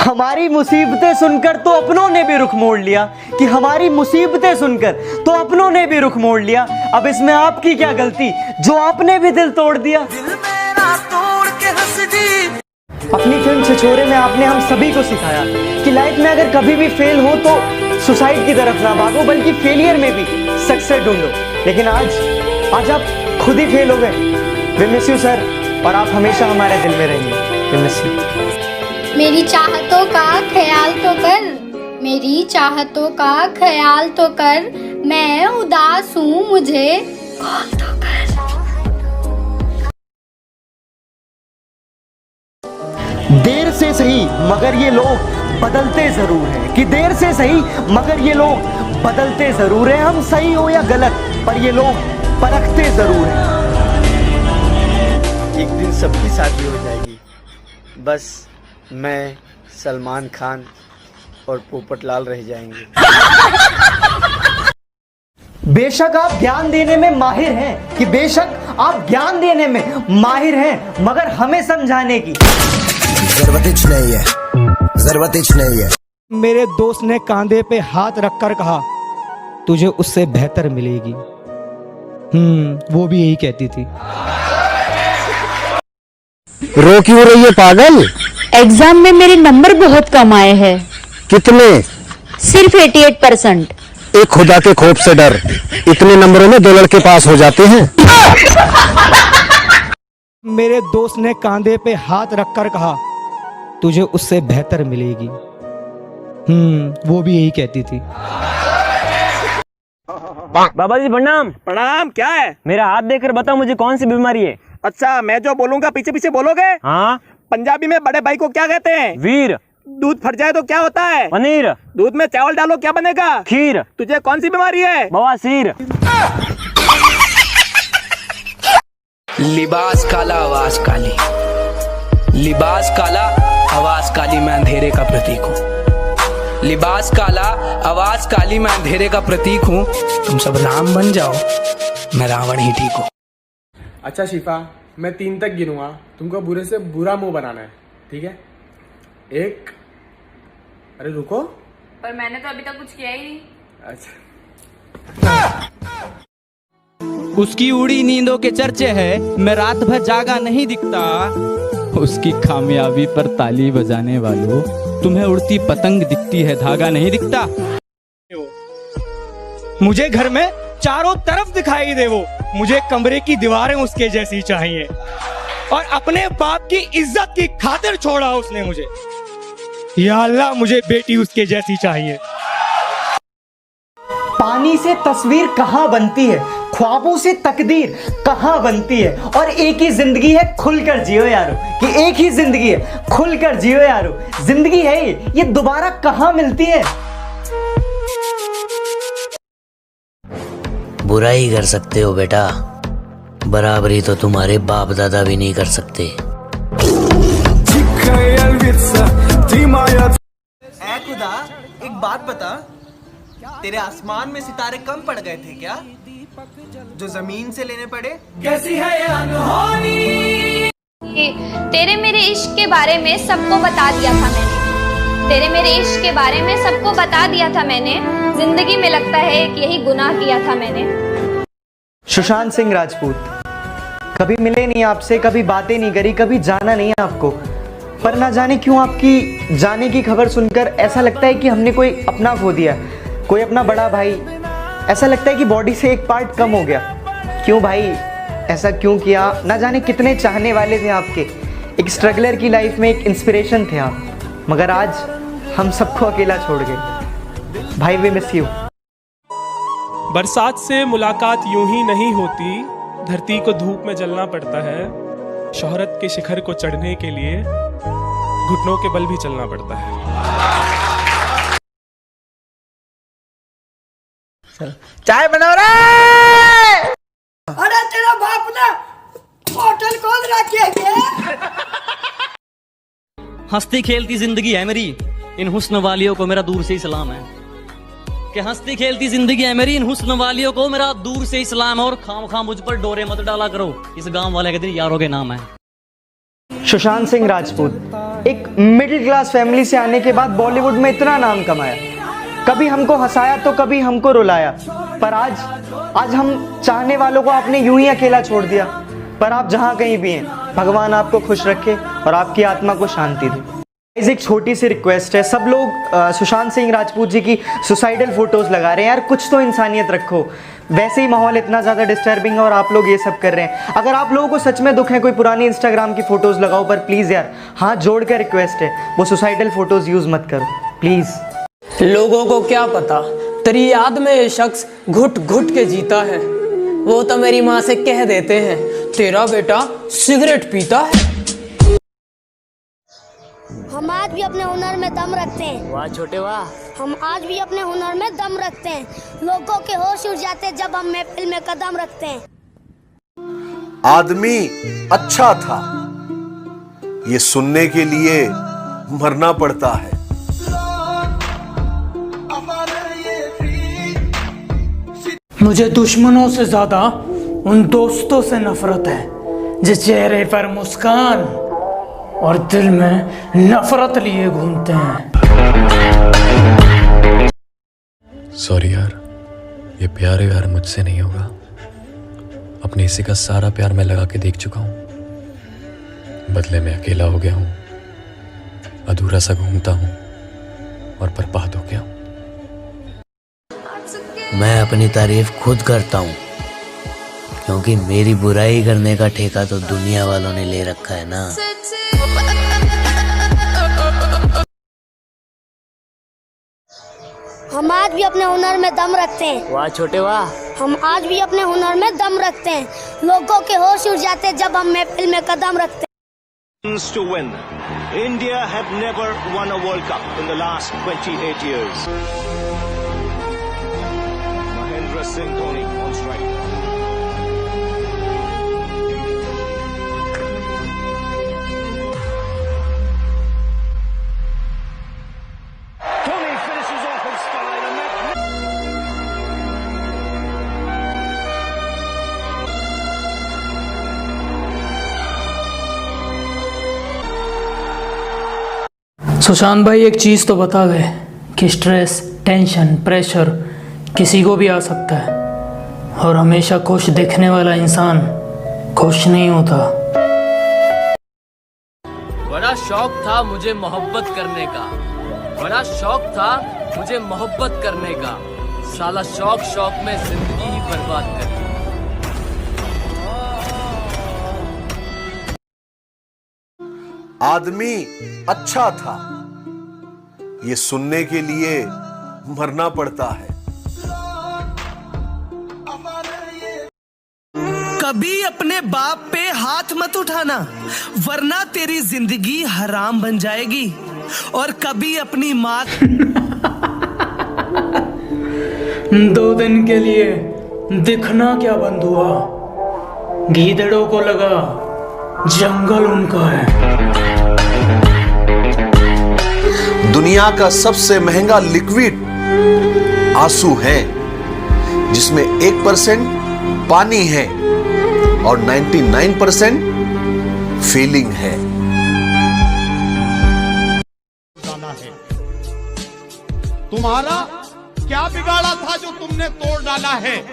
हमारी मुसीबतें सुनकर तो अपनों ने भी रुख मोड़ लिया, कि हमारी मुसीबतें सुनकर तो अपनों ने भी रुख मोड़ लिया। अब इसमें आपकी क्या गलती जो आपने भी दिल तोड़ दिया। अपनी फिल्म छिछोरे में आपने हम सभी को सिखाया कि लाइफ में अगर कभी भी फेल हो तो सुसाइड की तरफ ना भागो, बल्कि फेलियर में भी सक्सेस ढूंढो। लेकिन आज आप खुद ही फेल हो गए। वी मिस यू सर, और आप हमेशा हमारे दिल में रहेंगे। We miss you. मेरी चाहतों का ख्याल तो कर, मेरी चाहतों का ख्याल तो कर, मैं उदास हूँ मुझे कॉल तो कर। देर से सही मगर ये लोग बदलते जरूर हैं, कि देर से सही मगर ये लोग बदलते जरूर हैं। हम सही हो या गलत पर ये लोग परखते जरूर हैं। एक दिन सबकी शादी हो जाएगी, बस मैं, सलमान खान और पोपटलाल रह जाएंगे। बेशक आप ज्ञान देने में माहिर हैं, कि बेशक आप ज्ञान देने में माहिर हैं, मगर हमें समझाने की जरूरत नहीं है। मेरे दोस्त ने कंधे पे हाथ रखकर कहा, तुझे उससे बेहतर मिलेगी। वो भी यही कहती थी। रो क्यों रही है पागल? एग्जाम में मेरे नंबर बहुत कम आए हैं। कितने? सिर्फ 88%। एक खुदा के खौफ से डर, इतने नंबरों में 2 लड़के पास हो जाते हैं। मेरे दोस्त ने कंधे पे हाथ रखकर कहा, तुझे उससे बेहतर मिलेगी। वो भी यही कहती थी। बाबा जी प्रणाम। प्रणाम। क्या है? मेरा हाथ देखकर बताओ मुझे कौन सी बीमारी है। अच्छा, मैं जो बोलूंगा पीछे पीछे बोलोगे? हाँ। पंजाबी में बड़े भाई को क्या कहते हैं? वीर। दूध फट जाए तो क्या होता है? पनीर। दूध में चावल डालो क्या बनेगा? खीर। तुझे कौन सी बीमारी है? बवासीर। लिबास काला आवाज काली, लिबास काला आवाज काली, मैं अंधेरे का प्रतीक हूँ। लिबास काला आवाज काली, मैं अंधेरे का प्रतीक हूँ। तुम सब राम बन जाओ, मैं रावण ही ठीक हूँ। अच्छा शिफा, मैं 3 तक गिनूंगा, तुमको बुरे से बुरा मुंह बनाना है, ठीक है? 1। अरे रुको, पर मैंने तो अभी तक कुछ किया ही नहीं। अच्छा। उसकी उड़ी नींदों के चर्चे है, मैं रात भर जागा नहीं दिखता। उसकी कामयाबी पर ताली बजाने वालों, तुम्हें उड़ती पतंग दिखती है, धागा नहीं दिखता। मुझे घर में चारों तरफ दिखाई दे वो, मुझे कमरे की दीवारें उसके जैसी चाहिए, और अपने बाप की इज्जत की खातिर छोड़ा उसने मुझे। या अल्लाह, मुझे बेटी उसके जैसी चाहिए। पानी से तस्वीर कहाँ बनती है, ख्वाबों से तकदीर कहाँ बनती है, और एक ही जिंदगी है खुलकर जियो यारो, कि एक ही जिंदगी है खुलकर जियो यारो। जिंदगी है ये दोबारा कहाँ मिलती है। बुराई कर सकते हो बेटा, बराबरी तो तुम्हारे बाप दादा भी नहीं कर सकते। ऐ खुदा, एक बात बता, तेरे आसमान में सितारे कम पड़ गए थे क्या, जो जमीन से लेने पड़े? कैसी है ये अनहोनी। तेरे मेरे इश्क के बारे में सबको बता दिया था मैंने, तेरे मेरे इश्क के बारे में सबको बता दिया था मैंने। जिंदगी में लगता है कि यही गुनाह किया था मैंने। सुशांत सिंह राजपूत, कभी मिले नहीं आपसे, कभी बातें नहीं करी, कभी जाना नहीं आपको, पर ना जाने क्यों आपकी जाने की खबर सुनकर ऐसा लगता है कि हमने कोई अपना खो दिया, कोई अपना बड़ा भाई। ऐसा लगता है कि बॉडी से एक पार्ट कम हो गया। क्यों भाई, ऐसा क्यों किया? ना जाने कितने चाहने वाले थे आपके, एक स्ट्रगलर की लाइफ में एक इंस्पिरेशन थे आप, मगर आज हम सबको अकेला छोड़ गए। भाई वी मिस यू। बरसात से मुलाकात यूं ही नहीं होती, धरती को धूप में जलना पड़ता है। शोहरत के शिखर को चढ़ने के लिए घुटनों के बल भी चलना पड़ता है। चाय बनाओ रे। अरे तेरा बाप ने होटल खोल रखी है। हंसती खेलती जिंदगी है मेरी, इन हुस्न वालियों को मेरा दूर से ही सलाम है। कि हंसती खेलती जिंदगी है मेरी, इन हुस्न वालियों को मेरा दूर से ही सलाम है। और खाम खाम मुझ पर डोरे मत डाला करो, इस गांव वाले के दिन यारों के नाम है। सुशांत सिंह राजपूत एक मिडिल क्लास फैमिली से आने के बाद बॉलीवुड में इतना नाम कमाया, कभी हमको हंसाया तो कभी हमको रुलाया, पर आज हम चाहने वालों को आपने यूं ही अकेला छोड़ दिया। पर आप जहां कहीं भी हैं, भगवान आपको खुश रखे और आपकी आत्मा को शांति दे। एक छोटी सी रिक्वेस्ट है, सब लोग सुशांत सिंह राजपूत जी की सुसाइडल फोटोज लगा रहे हैं। यार कुछ तो इंसानियत रखो, वैसे ही माहौल इतना ज़्यादा डिस्टर्बिंग है और आप लोग ये सब कर रहे हैं। अगर आप लोगों को सच में दुख है, कोई पुरानी इंस्टाग्राम की फ़ोटोज़ लगाओ, पर प्लीज़ यार हाथ जोड़ कर रिक्वेस्ट है, वो सुसाइडल फ़ोटोज़ यूज़ मत करो प्लीज़। लोगों को क्या पता तेरी याद में ये शख्स घुट घुट के जीता है। वो तो मेरी माँ से कह देते हैं तेरा बेटा सिगरेट पीता है। हम आज भी अपने हुनर में दम रखते हैं। वाह छोटे वाह। हम आज भी अपने हुनर में दम रखते हैं। लोगों के होश उड़ जाते जब हम महफिल में कदम रखते हैं। आदमी अच्छा था, ये सुनने के लिए मरना पड़ता है। मुझे दुश्मनों से ज्यादा उन दोस्तों से नफरत है जिस चेहरे पर मुस्कान और दिल में नफरत लिए घूमते हैं। सॉरी यार, ये प्यार यार मुझसे नहीं होगा। अपने हिस्से का सारा प्यार मैं लगा के देख चुका हूं, बदले में अकेला हो गया हूं, अधूरा सा घूमता हूं और बर्बाद हो गया हूं। मैं अपनी तारीफ खुद करता हूँ, क्योंकि मेरी बुराई करने का ठेका तो दुनिया वालों ने ले रखा है ना। हम आज भी अपने हुनर में दम रखते हैं। वाह छोटे वाह। हम आज भी अपने हुनर में दम रखते हैं। लोगों के होश उड़ जाते जब हम महफिल में कदम रखते हैं। To win. India have never won a World Cup in the last 28 years. Mahendra Singh Dhoni on strike. Dhoni finishes off in style and Sushant भाई एक चीज़ तो बता गए कि स्ट्रेस, टेंशन, प्रेशर किसी को भी आ सकता है और हमेशा खुश दिखने वाला इंसान खुश नहीं होता। बड़ा शौक था मुझे मोहब्बत करने का, बड़ा शौक था मुझे मोहब्बत करने का, साला शौक शौक में जिंदगी ही बर्बाद कर दी। आदमी अच्छा था, ये सुनने के लिए मरना पड़ता है। कभी अपने बाप पे हाथ मत उठाना, वरना तेरी जिंदगी हराम बन जाएगी। और कभी अपनी माँ 2 दिन के लिए दिखना क्या बंद हुआ, गीदड़ों को लगा जंगल उनका है। दुनिया का सबसे महंगा लिक्विड आंसू है, जिसमें 1% पानी है और 99% फीलिंग है। तुम्हारा क्या बिगाड़ा था जो तुमने तोड़ डाला है?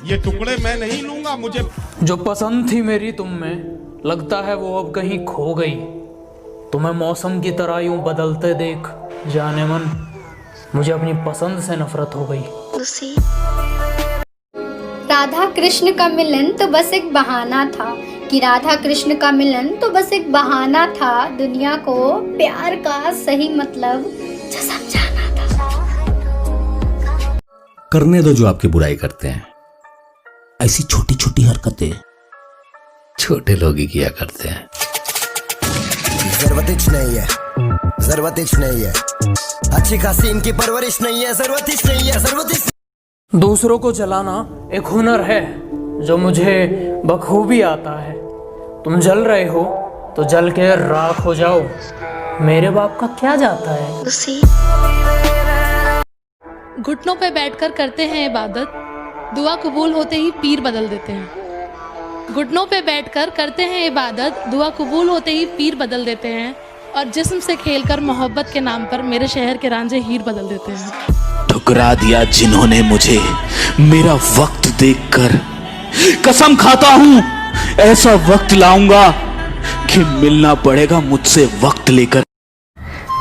ये टुकड़े मैं नहीं लूंगा। मुझे जो पसंद थी मेरी तुम में, लगता है वो अब कहीं खो गई। तुम्हें मौसम की तरह यूं बदलते देख जाने मन, मुझे अपनी पसंद से नफरत हो गई। राधा कृष्ण का मिलन तो बस एक बहाना था, कि राधा कृष्ण का मिलन तो बस एक बहाना था, दुनिया को प्यार का सही मतलब जो समझाना था। करने दो जो आपकी बुराई करते हैं। ऐसी छोटी छोटी हरकतें छोटे लोग ही किया करते हैं। जरूरत नहीं है, जरूरत नहीं है, अच्छी खासी इनकी परवरिश नहीं है, जरूरत नहीं है, जरूरत। दूसरों को जलाना एक हुनर है जो मुझे बखूबी आता है। तुम जल रहे हो तो जल के राख हो जाओ, मेरे बाप का क्या जाता है। घुटनों पे बैठकर करते हैं इबादत, दुआ कबूल होते ही पीर बदल देते हैं। घुटनों पे बैठकर करते हैं इबादत, दुआ कबूल होते ही पीर बदल देते हैं, और जिस्म से खेलकर मोहब्बत के नाम पर मेरे शहर के रांझे हीर बदल देते हैं। ठुकरा दिया जिन्होंने मुझे मेरा वक्त देखकर, कसम खाता हूं ऐसा वक्त लाऊंगा कि मिलना पड़ेगा मुझसे वक्त लेकर।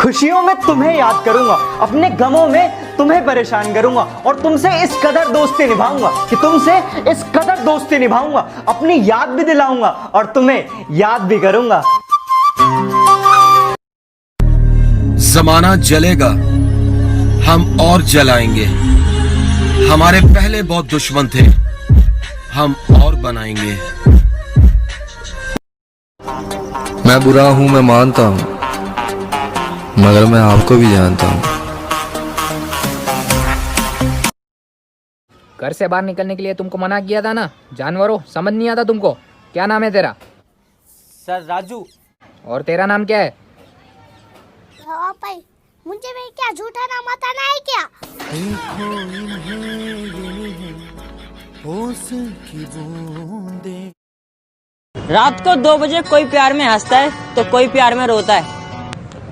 खुशियों में तुम्हें याद करूंगा, अपने गमों में तुम्हें परेशान करूंगा, और तुमसे इस कदर दोस्ती निभाऊंगा कि तुमसे इस कदर दोस्ती निभाऊंगा, अपनी याद भी दिलाऊंगा और तुम्हें याद भी करूंगा। जमाना जलेगा, हम और जलाएंगे। हमारे पहले बहुत दुश्मन थे, हम और बनाएंगे। मैं बुरा हूं, मैं मानता हूं, मगर मैं आपको भी जानता हूं। घर से बाहर निकलने के लिए तुमको मना किया था ना, जानवरों, समझ नहीं आता तुमको? क्या नाम है तेरा? सर राजू। और तेरा नाम क्या है? भाई, मुझे भी क्या झूठा नाम बताना है क्या? रात को 2 बजे कोई प्यार में हंसता है तो कोई प्यार में रोता है,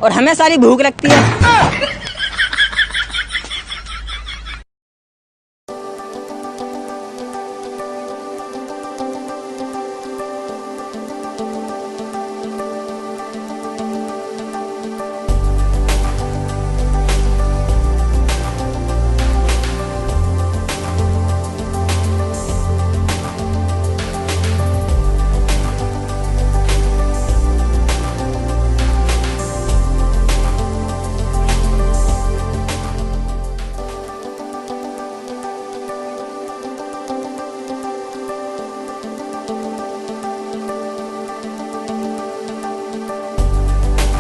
और हमें सारी भूख लगती है